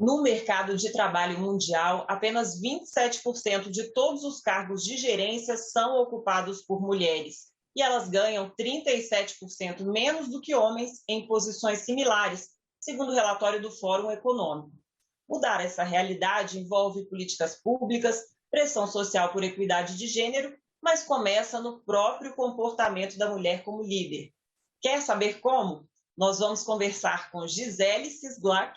No mercado de trabalho mundial, apenas 27% de todos os cargos de gerência são ocupados por mulheres. E elas ganham 37% menos do que homens em posições similares, segundo o relatório do Fórum Econômico. Mudar essa realidade envolve políticas públicas, pressão social por equidade de gênero, mas começa no próprio comportamento da mulher como líder. Quer saber como? Nós vamos conversar com Gisele Cislak,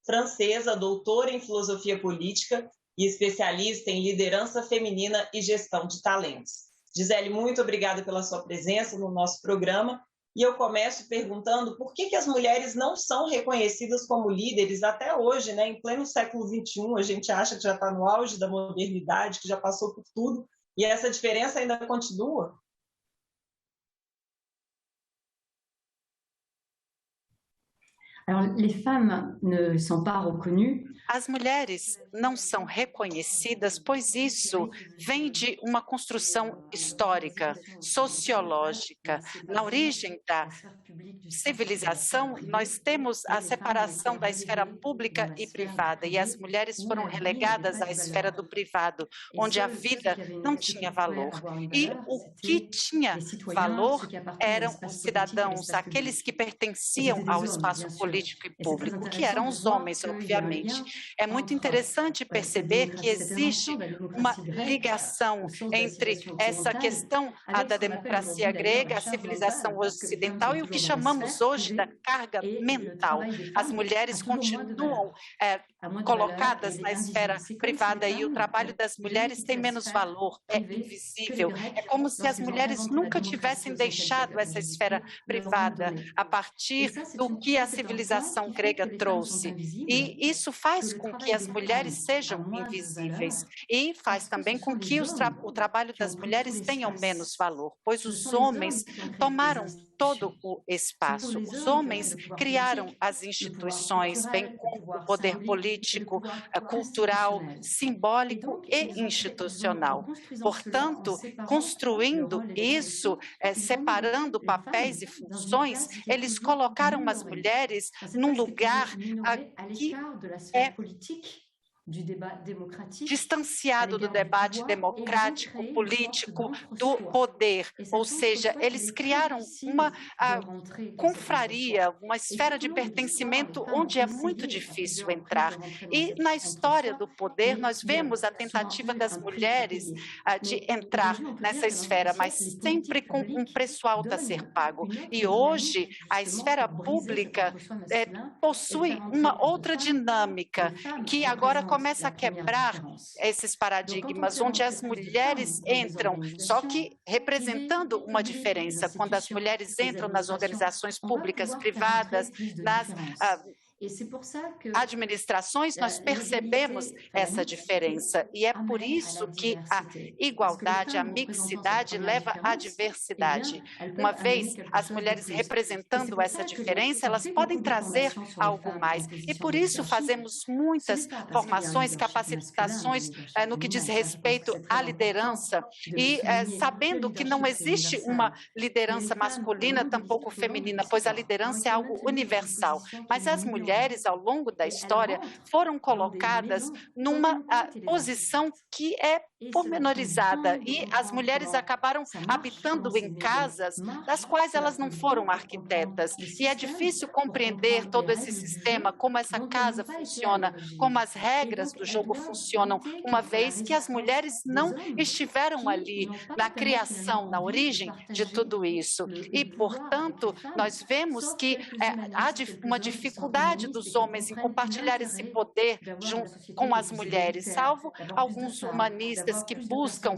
francesa, doutora em filosofia política e especialista em liderança feminina e gestão de talentos. Gisele, muito obrigada pela sua presença no nosso programa. E eu começo perguntando por que as mulheres não são reconhecidas como líderes até hoje, né? Em pleno século XXI, a gente acha que já está no auge da modernidade, que já passou por tudo, e essa diferença ainda continua. Alors, les femmes ne sont pas reconnues. As mulheres não são reconhecidas, pois isso vem de uma construção histórica, sociológica. Na origem da civilização, nós temos a separação da esfera pública e privada, e as mulheres foram relegadas à esfera do privado, onde a vida não tinha valor. E o que tinha valor eram os cidadãos, aqueles que pertenciam ao espaço político e público, que eram os homens, obviamente. É muito interessante perceber que existe uma ligação entre essa questão da democracia grega, a civilização ocidental e o que chamamos hoje da carga mental. As mulheres continuam colocadas na esfera privada e o trabalho das mulheres tem menos valor, é invisível. É como se as mulheres nunca tivessem deixado essa esfera privada a partir do que a civilização grega trouxe. E isso faz com que as mulheres sejam invisíveis e faz também com que o trabalho das mulheres tenha menos valor, pois os homens tomaram todo o espaço. Os homens criaram as instituições, bem como o poder político, cultural, simbólico e institucional. Portanto, construindo isso, separando papéis e funções, eles colocaram as mulheres num lugar que é distanciado do debate democrático, político, do poder. Ou seja, eles criaram uma confraria, uma esfera de pertencimento onde é muito difícil entrar. E na história do poder, nós vemos a tentativa das mulheres de entrar nessa esfera, mas sempre com um preço alto a ser pago. E hoje, a esfera pública possui uma outra dinâmica, que agora começa a quebrar esses paradigmas, onde as mulheres entram, só que representando uma diferença. Quando as mulheres entram nas organizações públicas, privadas, nas administrações, nós percebemos essa diferença. E é por isso que a igualdade, a mixidade leva à diversidade. Uma vez as mulheres representando essa diferença, elas podem trazer algo mais. E por isso fazemos muitas formações, capacitações no que diz respeito à liderança e sabendo que não existe uma liderança masculina, tampouco feminina, pois a liderança é algo universal. Mas as mulheres, ao longo da história, foram colocadas numa posição que é pormenorizada e as mulheres acabaram habitando em casas das quais elas não foram arquitetas. E é difícil compreender todo esse sistema, como essa casa funciona, como as regras do jogo funcionam, uma vez que as mulheres não estiveram ali na criação, na origem de tudo isso. E, portanto, nós vemos que há uma dificuldade dos homens em compartilhar esse poder com as mulheres, salvo alguns humanistas que buscam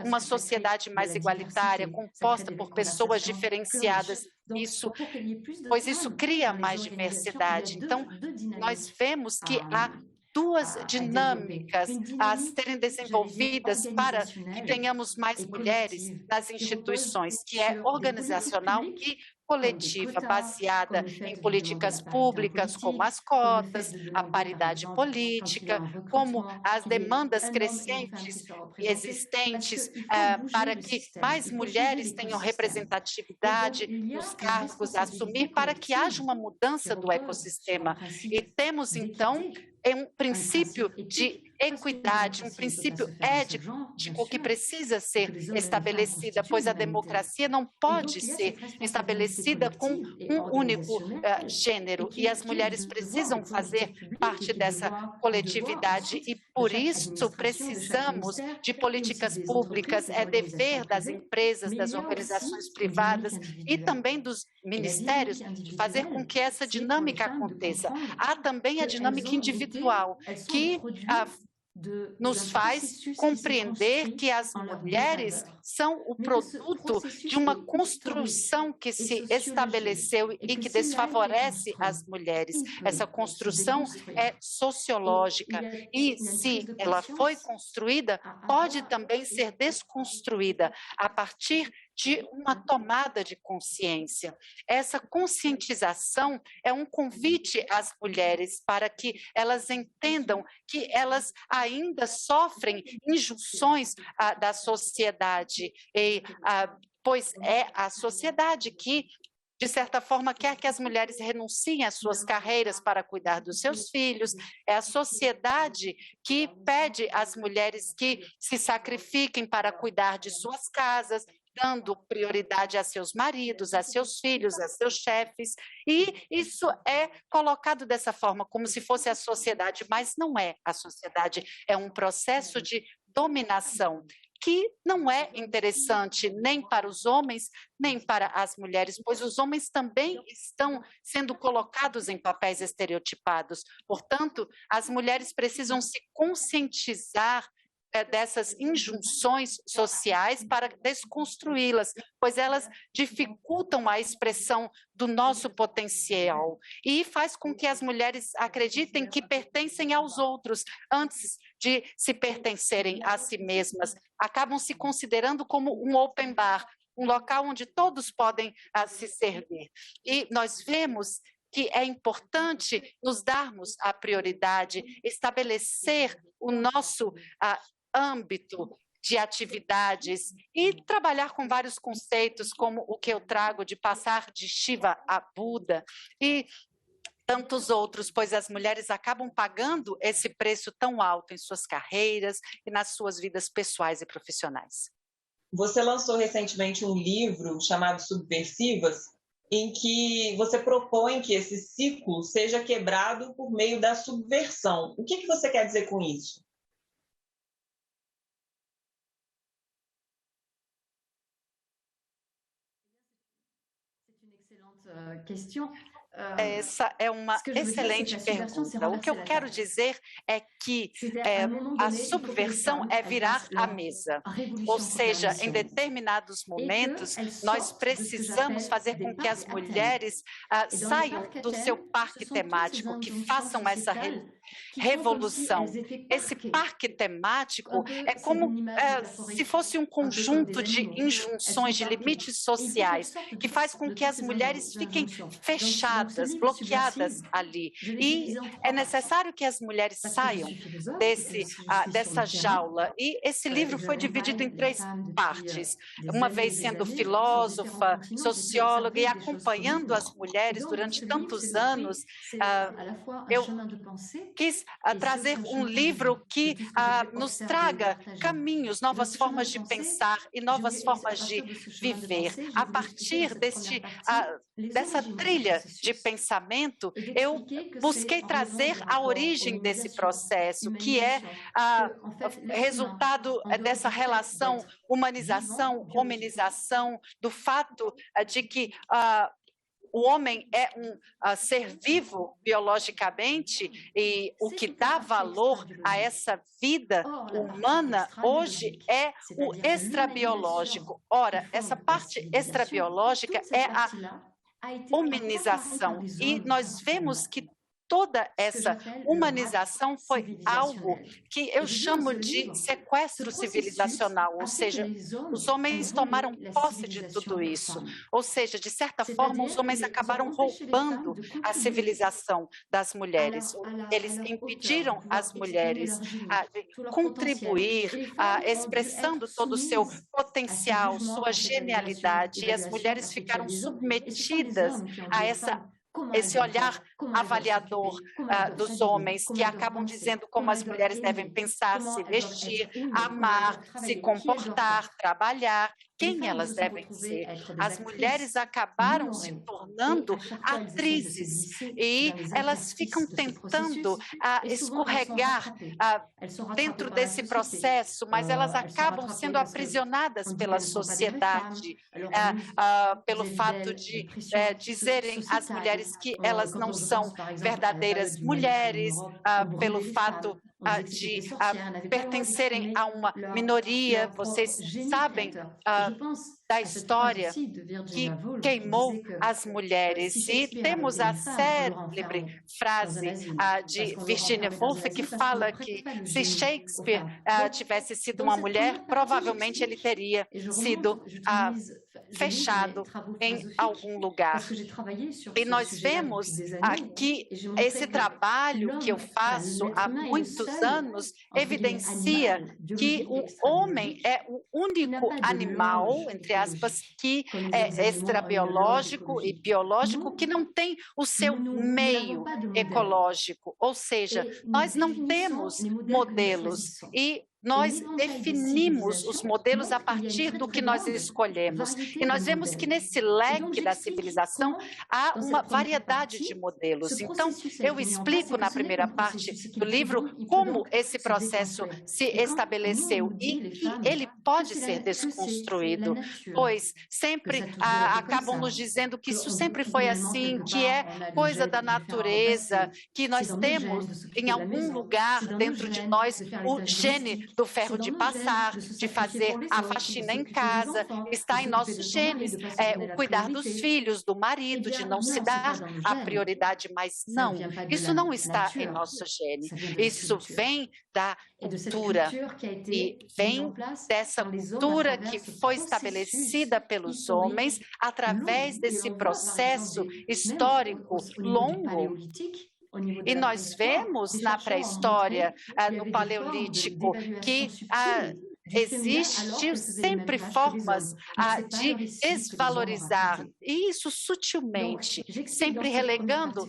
uma sociedade mais igualitária, composta por pessoas diferenciadas, pois isso cria mais diversidade. Então, nós vemos que há duas dinâmicas a serem desenvolvidas para que tenhamos mais mulheres nas instituições, que é organizacional e coletiva baseada em políticas públicas, como as cotas, a paridade política, como as demandas crescentes e existentes para que mais mulheres tenham representatividade nos cargos a assumir, para que haja uma mudança do ecossistema. E temos, então, um princípio de equidade, um princípio ético que precisa ser estabelecida, pois a democracia não pode ser estabelecida com um único gênero, e as mulheres precisam fazer parte dessa coletividade, e por isso precisamos de políticas públicas, é dever das empresas, das organizações privadas e também dos ministérios de fazer com que essa dinâmica aconteça. Há também a dinâmica individual, que nos faz compreender que as mulheres são o produto de uma construção que se estabeleceu e que desfavorece as mulheres. Essa construção é sociológica e, se ela foi construída, pode também ser desconstruída a partir de uma tomada de consciência. Essa conscientização é um convite às mulheres para que elas entendam que elas ainda sofrem injunções da sociedade, pois é a sociedade que, de certa forma, quer que as mulheres renunciem às suas carreiras para cuidar dos seus filhos. É a sociedade que pede às mulheres que se sacrifiquem para cuidar de suas casas, dando prioridade a seus maridos, a seus filhos, a seus chefes, e isso é colocado dessa forma, como se fosse a sociedade, mas não é a sociedade, é um processo de dominação, que não é interessante nem para os homens, nem para as mulheres, pois os homens também estão sendo colocados em papéis estereotipados. Portanto, as mulheres precisam se conscientizar dessas injunções sociais para desconstruí-las, pois elas dificultam a expressão do nosso potencial e faz com que as mulheres acreditem que pertencem aos outros antes de se pertencerem a si mesmas. Acabam se considerando como um open bar, um local onde todos podem se servir. E nós vemos que é importante nos darmos a prioridade, estabelecer o nosso âmbito de atividades e trabalhar com vários conceitos, como o que eu trago de passar de Shiva a Buda e tantos outros, pois as mulheres acabam pagando esse preço tão alto em suas carreiras e nas suas vidas pessoais e profissionais. Você lançou recentemente um livro chamado Subversivas, em que você propõe que esse ciclo seja quebrado por meio da subversão. O que você quer dizer com isso? Essa é uma excelente pergunta. O que eu quero dizer é que a subversão é virar a mesa. Ou seja, em determinados momentos, nós precisamos fazer com que as mulheres saiam do seu parque temático, que façam essa revolução. Esse parque temático é como se fosse um conjunto de injunções, de limites sociais, que faz com que as mulheres fiquem fechadas, bloqueadas ali. E é necessário que as mulheres saiam dessa jaula. E esse livro foi dividido em 3 partes. Uma vez sendo filósofa, socióloga e acompanhando as mulheres durante tantos anos, eu quis trazer um livro que nos traga caminhos, novas formas de pensar e novas formas de viver. A partir dessa trilha de pensamento, eu busquei trazer a origem desse processo, que é resultado dessa relação humanização, hominização, do fato de que o homem é um ser vivo biologicamente e o que dá valor a essa vida humana hoje é o extrabiológico. Ora, essa parte extrabiológica é a hominização e nós vemos que toda essa humanização foi algo que eu chamo de sequestro civilizacional, ou seja, os homens tomaram posse de tudo isso. Ou seja, de certa forma, os homens acabaram roubando a civilização das mulheres. Eles impediram as mulheres de contribuir, expressando todo o seu potencial, sua genialidade, e as mulheres ficaram submetidas a esse olhar avaliador dos homens, que acabam dizendo como as mulheres devem pensar, se vestir, amar, se comportar, trabalhar, quem elas devem ser. As mulheres acabaram se tornando atrizes e elas ficam tentando escorregar dentro desse processo, mas elas acabam sendo aprisionadas pela sociedade, pelo fato de dizerem às mulheres que elas não são verdadeiras mulheres, pelo fato de pertencerem a uma minoria. Vocês sabem da história que queimou as mulheres. E temos a célebre frase de Virginia Woolf, que fala que se Shakespeare tivesse sido uma mulher, provavelmente ele teria sido fechado em algum lugar. E nós vemos que esse trabalho que eu faço há muitos anos evidencia que o homem é o único animal, entre aspas, que é extrabiológico e biológico, que não tem o seu meio ecológico. Ou seja, nós não temos modelos e nós definimos os modelos a partir do que nós escolhemos. E nós vemos que nesse leque da civilização há uma variedade de modelos. Então, eu explico na primeira parte do livro como esse processo se estabeleceu e que ele pode ser desconstruído, pois sempre acabam nos dizendo que isso sempre foi assim, que é coisa da natureza, que nós temos em algum lugar dentro de nós o gene do ferro de passar, de fazer a faxina em casa, está em nossos genes, o cuidar dos filhos, do marido, de não se dar a prioridade, mas não, isso não está em nosso gene, isso vem da cultura e vem dessa cultura que foi estabelecida pelos homens através desse processo histórico longo. E nós vemos na pré-história, no Paleolítico, que existiam sempre formas de desvalorizar, e isso sutilmente, sempre relegando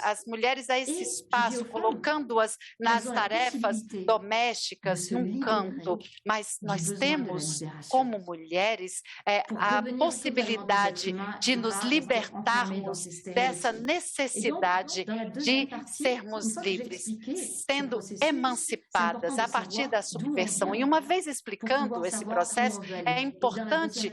as mulheres a esse espaço, colocando-as nas tarefas domésticas, num canto. Mas nós temos, como mulheres, a possibilidade de nos libertarmos dessa necessidade de sermos livres, sendo emancipadas a partir da subversão. E uma vez explicando esse processo, é importante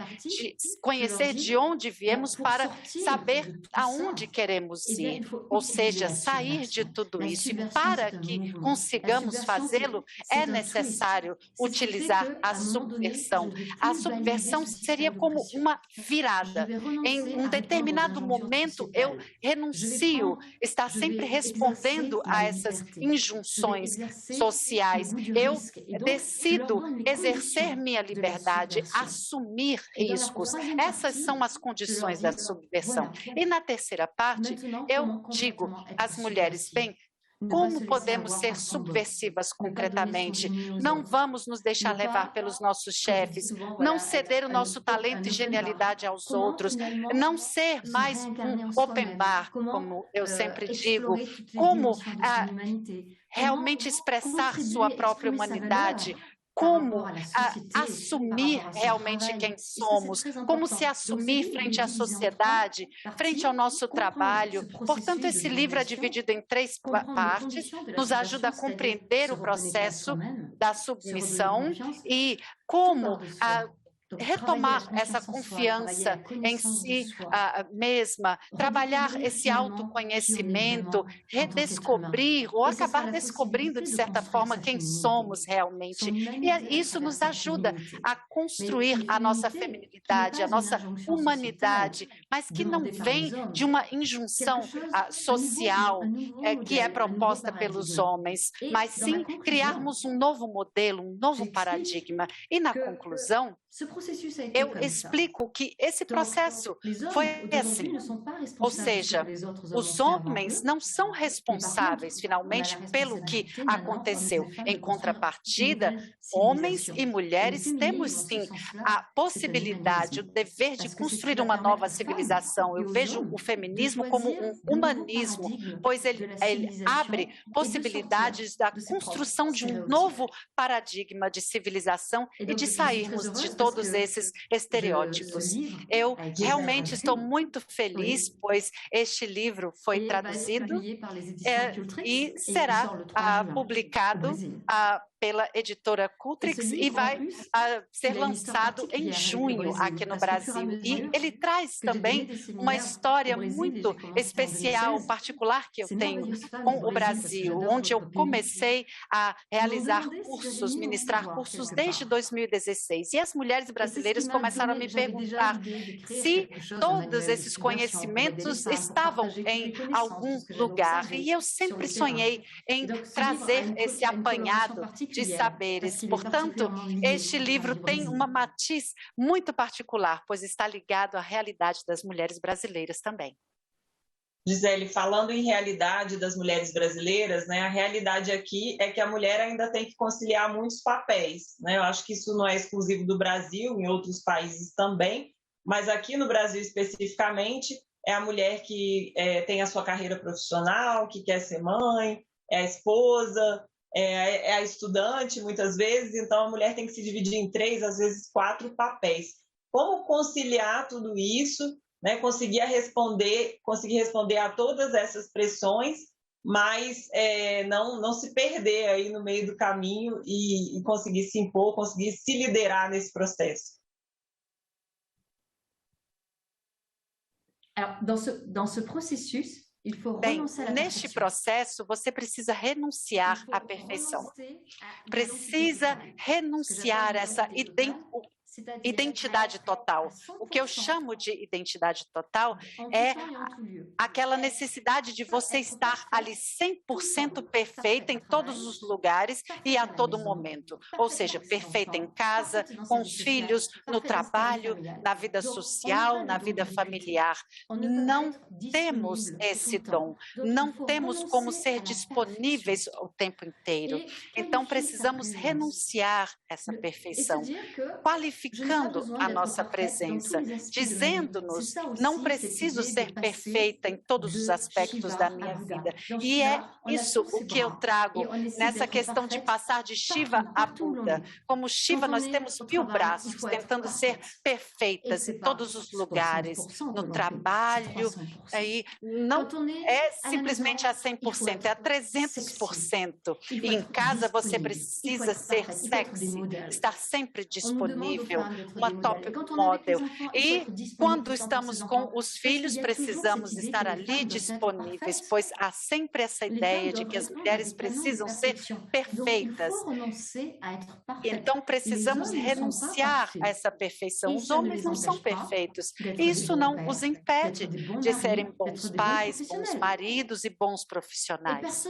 conhecer de onde viemos para saber aonde queremos ir, ou seja, sair de tudo isso. E para que consigamos fazê-lo, é necessário utilizar a subversão. A subversão seria como uma virada. Em um determinado momento, eu renuncio, estar sempre respondendo a essas injunções sociais. Eu decido exercer minha liberdade, assumir riscos. Essas são as condições da subversão. E na terceira parte, eu digo às mulheres, bem, como podemos ser subversivas concretamente? Não vamos nos deixar levar pelos nossos chefes, não ceder o nosso talento e genialidade aos outros, não ser mais um open bar, como eu sempre digo, como realmente expressar sua própria humanidade, como assumir realmente quem somos, como se assumir frente à sociedade, frente ao nosso trabalho. Portanto, esse livro é dividido em 3 partes, nos ajuda a compreender o processo da submissão e como retomar essa confiança em si mesma, trabalhar esse autoconhecimento, redescobrir ou acabar descobrindo, de certa forma, quem somos realmente. E isso nos ajuda a construir a nossa feminilidade, a nossa humanidade, mas que não vem de uma injunção social que é proposta pelos homens, mas sim criarmos um novo modelo, um novo paradigma. E na conclusão, eu explico que esse processo foi assim, ou seja, os homens não são responsáveis, finalmente, pelo que aconteceu. Em contrapartida, homens e mulheres temos, sim, a possibilidade, o dever de construir uma nova civilização. Eu vejo o feminismo como um humanismo, pois ele abre possibilidades da construção de um novo paradigma de civilização e de sairmos de todos esses estereótipos. Eu realmente estou muito feliz, pois este livro foi traduzido e será publicado pela editora Cultrix e vai ser lançado em junho aqui no Brasil. E ele traz também uma história muito especial, particular que eu tenho com o Brasil, onde eu comecei a realizar cursos, ministrar cursos desde 2016. E as mulheres brasileiras começaram a me perguntar se todos esses conhecimentos estavam em algum lugar. E eu sempre sonhei em trazer esse apanhado de saberes. Portanto, este livro tem uma matiz muito particular, pois está ligado à realidade das mulheres brasileiras também. Gisele, falando em realidade das mulheres brasileiras, né, a realidade aqui é que a mulher ainda tem que conciliar muitos papéis, né? Eu acho que isso não é exclusivo do Brasil, em outros países também, mas aqui no Brasil especificamente, é a mulher que tem a sua carreira profissional, que quer ser mãe, é a esposa, é a estudante, muitas vezes, então a mulher tem que se dividir em 3, às vezes 4 papéis. Como conciliar tudo isso, né? Conseguir responder a todas essas pressões, mas não se perder aí no meio do caminho e conseguir se impor, conseguir se liderar nesse processo. Dans ce processus, bem, neste processo, você precisa renunciar à perfeição. Precisa renunciar a essa identidade total. O que eu chamo de identidade total é aquela necessidade de você estar ali 100% perfeita em todos os lugares e a todo momento. Ou seja, perfeita em casa, com os filhos, no trabalho, na vida social, na vida familiar. Não temos esse dom, não temos como ser disponíveis o tempo inteiro. Então, precisamos renunciar a essa perfeição, qualificando a nossa presença, dizendo-nos, não preciso ser perfeita em todos os aspectos da minha vida. E é isso o que eu trago nessa questão de passar de Shiva a Buda. Como Shiva, nós temos 1000 braços, tentando ser perfeitas em todos os lugares, no trabalho, aí não é simplesmente a 100%, é a 300%. E em casa você precisa ser sexy, estar sempre disponível, uma top model. E quando estamos com os filhos, precisamos estar ali disponíveis, pois há sempre essa ideia de que as mulheres precisam ser perfeitas. Então, precisamos renunciar a essa perfeição. Os homens não são perfeitos. E isso não os impede de serem bons pais, bons maridos e bons profissionais.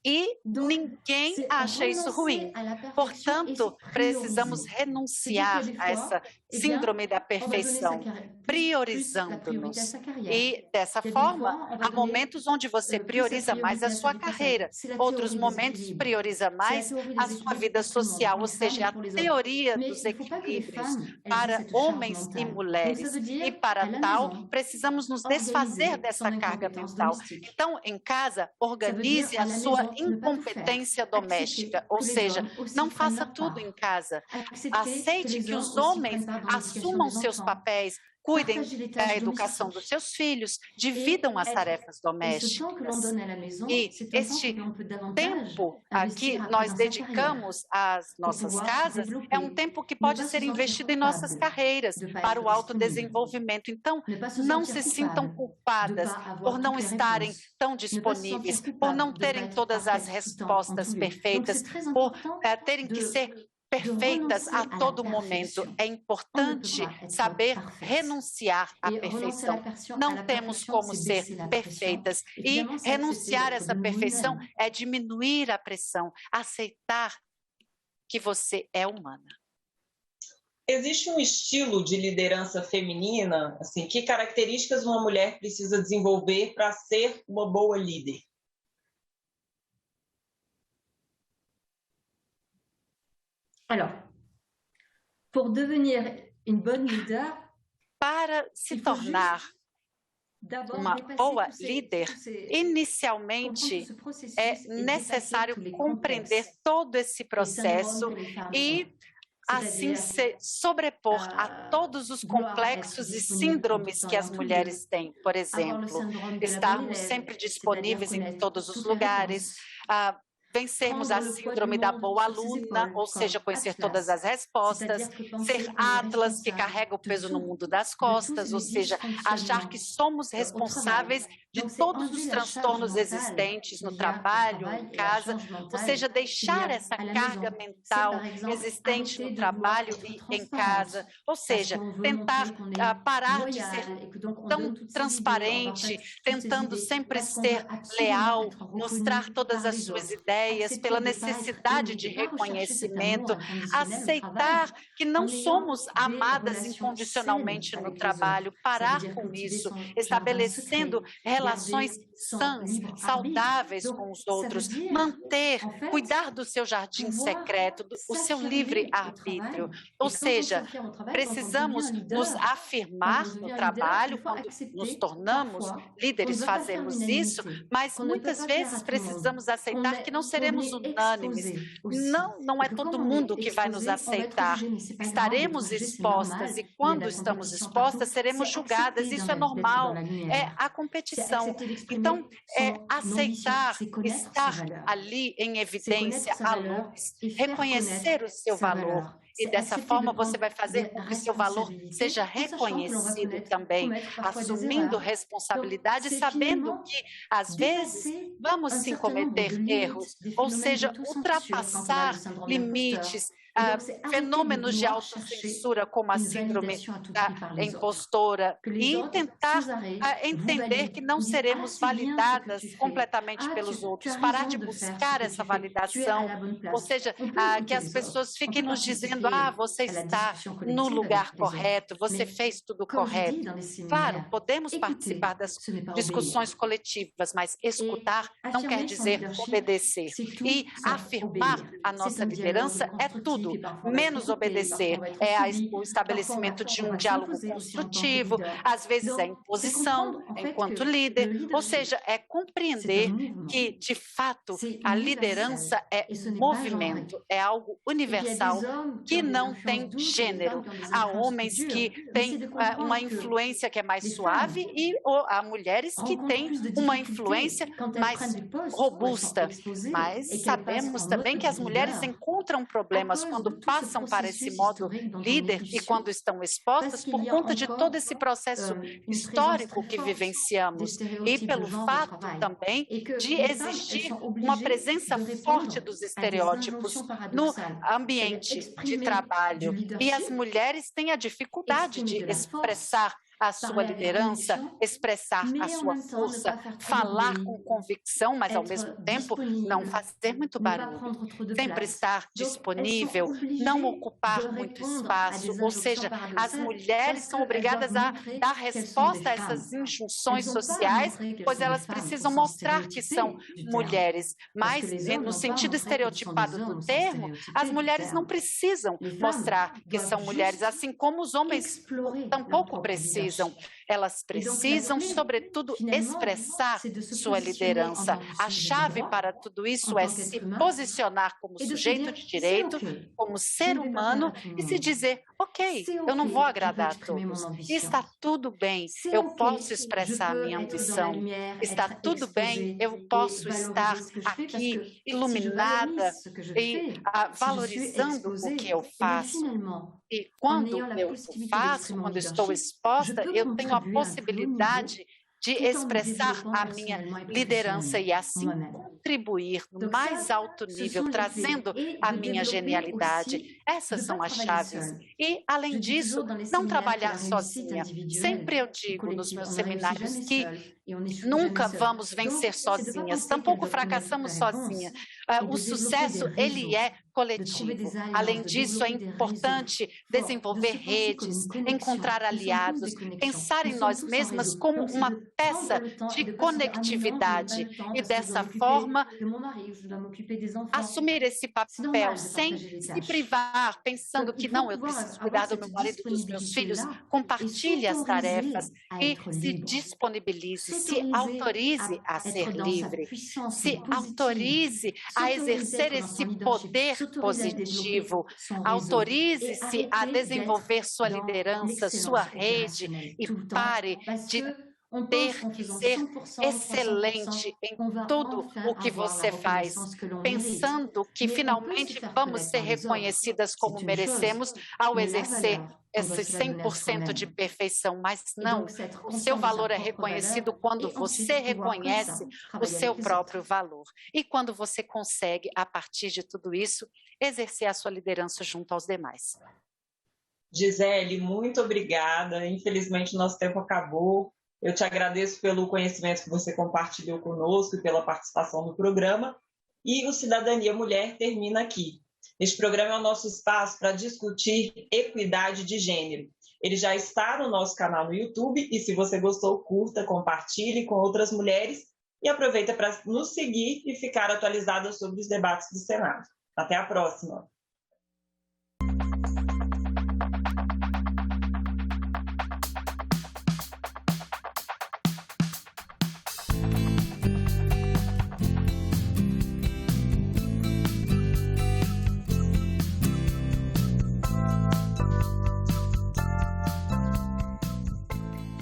E ninguém acha isso ruim. Portanto, precisamos renunciar a essa síndrome da perfeição, priorizando-nos. E, dessa forma, há momentos onde você prioriza mais a sua carreira, outros momentos prioriza mais a sua vida social, ou seja, a teoria dos equilíbrios para homens e mulheres. E, para tal, precisamos nos desfazer dessa carga mental. Então, em casa, organize a sua incompetência doméstica, ou seja, não faça tudo em casa. Aceite que os homens assumam seus papéis cuidem da educação dos seus filhos, dividam as tarefas domésticas. E este tempo que nós dedicamos às nossas casas é um tempo que pode ser investido em nossas carreiras, para o autodesenvolvimento. Então, não se sintam culpadas por não estarem tão disponíveis, por não terem todas as respostas perfeitas, por terem que ser perfeitas a todo momento. É importante saber renunciar à perfeição. Não temos como ser perfeitas. E renunciar a essa perfeição é diminuir a pressão, aceitar que você é humana. Existe um estilo de liderança feminina, assim, que características uma mulher precisa desenvolver para ser uma boa líder? Alors, pour devenir une bonne leader, para se tornar uma boa líder, inicialmente é necessário compreender todo esse processo e assim se sobrepor a todos os complexos e síndromes que as mulheres têm. Por exemplo, estarmos sempre disponíveis em todos os lugares, vencermos a síndrome da boa aluna, ou seja, conhecer todas as respostas, ser Atlas, que carrega o peso no mundo das costas, ou seja, achar que somos responsáveis de todos os transtornos existentes no trabalho, em casa, ou seja, deixar essa carga mental existente no trabalho e em casa, ou seja, tentar parar de ser tão transparente, tentando sempre ser leal, mostrar todas as suas ideias, pela necessidade de reconhecimento, aceitar que não somos amadas incondicionalmente no trabalho, parar com isso, estabelecendo relações sãs, saudáveis com os outros, manter, cuidar do seu jardim secreto, o seu livre-arbítrio. Ou seja, precisamos nos afirmar no trabalho, quando nos tornamos líderes, fazemos isso, mas muitas vezes precisamos aceitar que não seremos unânimes. Não é todo mundo que vai nos aceitar. Estaremos expostas e quando estamos expostas, seremos julgadas. Isso é normal, é a competição. Então, é aceitar estar ali em evidência, à luz, reconhecer o seu valor. E dessa forma você vai fazer com que seu valor seja reconhecido também, assumindo responsabilidade, sabendo que, às vezes, vamos sim cometer erros, ou seja, ultrapassar limites, fenômenos de autocensura, como a síndrome da impostora, e tentar entender que não seremos validadas completamente pelos outros, parar de buscar essa validação, ou seja, que as pessoas fiquem nos dizendo: você está no lugar correto, você fez tudo correto. Claro, podemos participar das discussões coletivas, mas escutar não quer dizer obedecer. E afirmar a nossa liderança é tudo, menos obedecer. É o estabelecimento de um diálogo construtivo, às vezes é imposição enquanto líder, ou seja, é compreender que, de fato, a liderança é movimento, é algo universal que não tem gênero. Há homens que têm uma influência que é mais suave e há mulheres que têm uma influência mais robusta. Mas sabemos também que as mulheres encontram problemas quando passam para esse modo líder e quando estão expostas por conta de todo esse processo histórico que vivenciamos e pelo fato também de existir uma presença forte dos estereótipos no ambiente de trabalho. E as mulheres têm a dificuldade de expressar a sua liderança, expressar a sua força, falar com convicção, mas ao mesmo tempo não fazer muito barulho, sempre estar disponível, não ocupar muito espaço, ou seja, as mulheres são obrigadas a dar resposta a essas injunções sociais, pois elas precisam mostrar que são mulheres, mas no sentido estereotipado do termo, as mulheres não precisam mostrar que são mulheres, assim como os homens tampouco precisam. Elas precisam, sobretudo, expressar sua liderança. A chave para tudo isso é se posicionar como sujeito de direito, como ser humano e se dizer, ok, eu não vou agradar a todos. E está tudo bem, eu posso expressar a minha ambição. Está tudo bem, eu posso estar aqui iluminada e valorizando o que eu faço. E quando eu faço, quando estou exposta, eu tenho a possibilidade de expressar a minha liderança e assim contribuir no mais alto nível, trazendo a minha genialidade. Essas são as chaves. E, além disso, não trabalhar sozinha. Sempre eu digo nos meus seminários que nunca vamos vencer sozinhas, tampouco fracassamos sozinhas. O sucesso, ele é coletivo. Além disso, é importante desenvolver redes, encontrar aliados, pensar em nós mesmas como uma peça de conectividade e, dessa forma, assumir esse papel sem se privar, pensando que não, eu preciso cuidar do meu marido e dos meus filhos. Compartilhe as tarefas e se disponibilize, se autorize a ser livre, se autorize a exercer esse poder positivo, autorize-se a desenvolver sua liderança, sua rede e pare de ter que ser excelente em tudo o que você faz, pensando que finalmente vamos ser reconhecidas como merecemos ao exercer esse 100% de perfeição, mas não, o seu valor é reconhecido quando você reconhece o seu próprio valor e quando você consegue, a partir de tudo isso, exercer a sua liderança junto aos demais. Gisele, muito obrigada. Infelizmente, nosso tempo acabou. Eu te agradeço pelo conhecimento que você compartilhou conosco e pela participação no programa. E o Cidadania Mulher termina aqui. Este programa é o nosso espaço para discutir equidade de gênero. Ele já está no nosso canal no YouTube e, se você gostou, curta, compartilhe com outras mulheres e aproveita para nos seguir e ficar atualizada sobre os debates do Senado. Até a próxima!